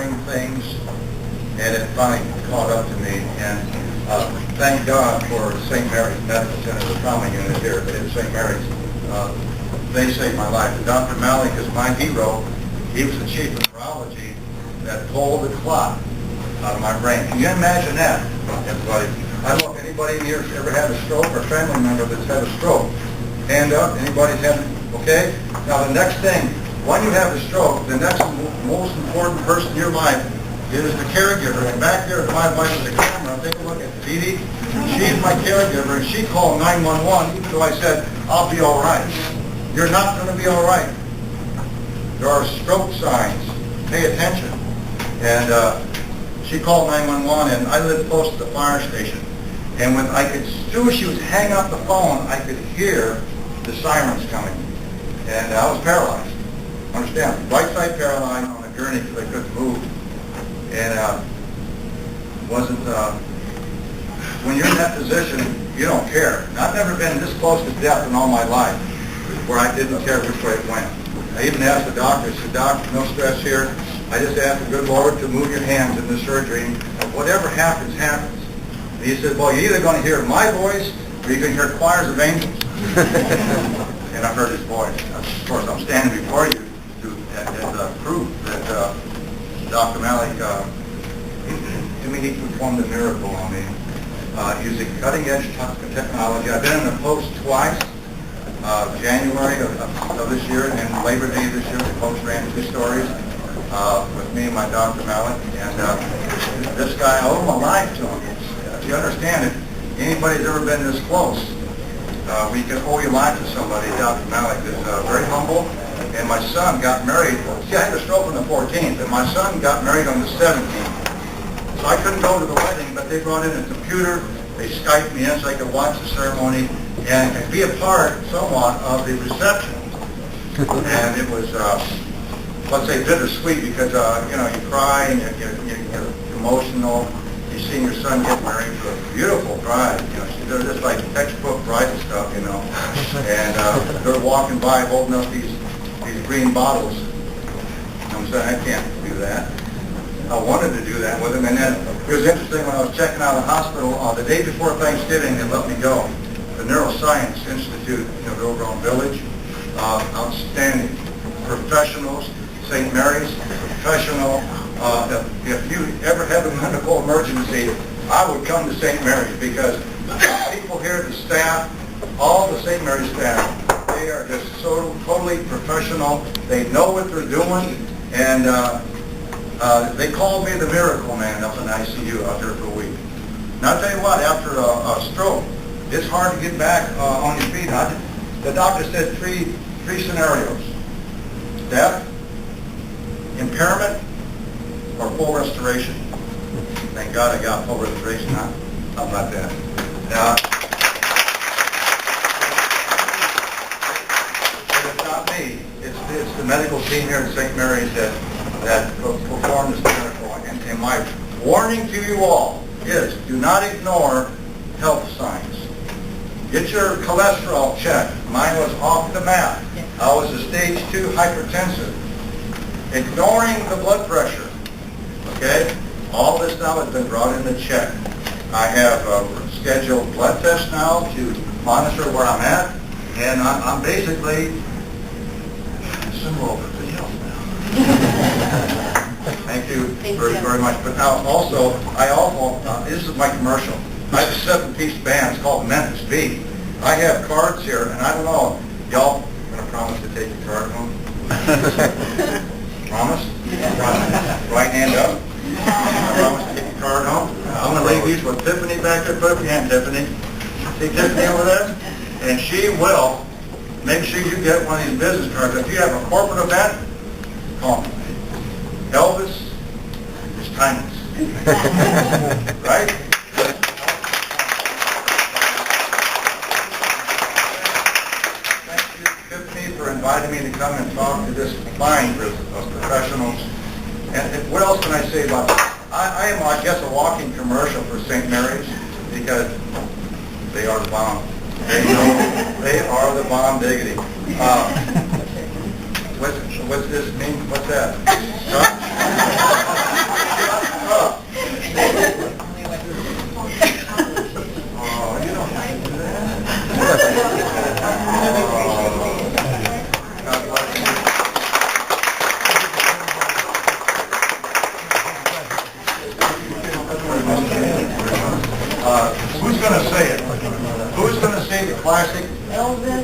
hearing things, and it finally caught up to me. And thank God for St. Mary's Medical Center, the trauma unit here at St. Mary's. They saved my life. And Dr. Malik is my hero. He was the chief of neurology that pulled the clot out of my brain. Can you imagine that, everybody? I don't know if anybody in here has ever had a stroke or a family member that's had a stroke. Hand up. Anybody's had, okay? Now the next thing, when you have a stroke, the next most important person in your life is the caregiver. And back there, my wife is a camera. Take a look at Dee Dee. She's my caregiver, and she called 911, even though I said, I'll be all right. You're not going to be all right. There are stroke signs. Pay attention. And she called 911, and I lived close to the fire station. And when I could, as soon as she was hanging up the phone, I could hear the sirens coming. And I was paralyzed. Understand? Right side paralyzed on a gurney because I couldn't move. And when you're in that position, you don't care. And I've never been this close to death in all my life, where I didn't care which way it went. I even asked the doctor, I said, Doc, no stress here. I just asked the good Lord to move your hands in the surgery, and whatever happens, happens. And he said, well, you're either going to hear my voice, or you're going to hear choirs of angels. And I heard his voice. Of course, I'm standing before you as proof that Dr. Malik, to me, he performed a miracle on me. Using cutting-edge technology. I've been in the Post twice. January of this year and Labor Day this year, the Post ran 2 stories with me and my Dr. Malik. And this guy, I owe my life to him. If you understand it, anybody that's ever been this close, we can owe your life to somebody. Dr. Malik is very humble. And my son got married. See, I had a stroke on the 14th, and my son got married on the 17th. So I couldn't go to the wedding, but they brought in a computer. They Skyped me in so I could watch the ceremony and be a part, somewhat, of the reception. And it was, let's say, bittersweet because, you cry and you're emotional. You see your son get married to a beautiful bride. They're just like textbook bridal stuff, And they're walking by holding up these green bottles. I'm saying, I can't do that. I wanted to do that with him, and then it was interesting when I was checking out of the hospital the day before Thanksgiving. They let me go. The Neuroscience Institute, over on Village, outstanding professionals. St. Mary's, professional. If you ever have a medical emergency, I would come to St. Mary's because people here, the staff, all the St. Mary's staff, they are just so totally professional. They know what they're doing, and they called me the miracle man up in ICU out there for a week. Now I'll tell you what, after a stroke, it's hard to get back on your feet. The doctor said three scenarios: death, impairment, or full restoration. Thank God I got full restoration. Huh? How about that? It's not me. It's the medical team here at St. Mary's that performed this miracle. And my warning to you all is, do not ignore health signs. Get your cholesterol checked. Mine was off the map. I was a stage 2 hypertensive. Ignoring the blood pressure. Okay? All this now has been brought into check. I have scheduled blood tests now to monitor where I'm at. And I'm basically over the hill now. Thank you very much. But now also, this is my commercial. I have a 7-piece band. It's called Memphis Beat. I have cards here, and I don't know. Y'all going to promise to take your card home? Promise? Right hand up. I promise to take your card home. I'm going to leave these with Tiffany back there. Put up your hand, Tiffany. See Tiffany over there? And she will make sure you get one of these business cards. If you have a corporate event, call me. Elvis is timeless. Right? Thank you, Tiffany, for inviting me to come and talk to this fine group of professionals. And what else can I say about this? I am, I guess, a walking commercial for St. Mary's because they are the bomb. They are the bomb diggity. What's this mean? What's that? Huh? Who's going to say it? Who's going to say the classic? Elvis.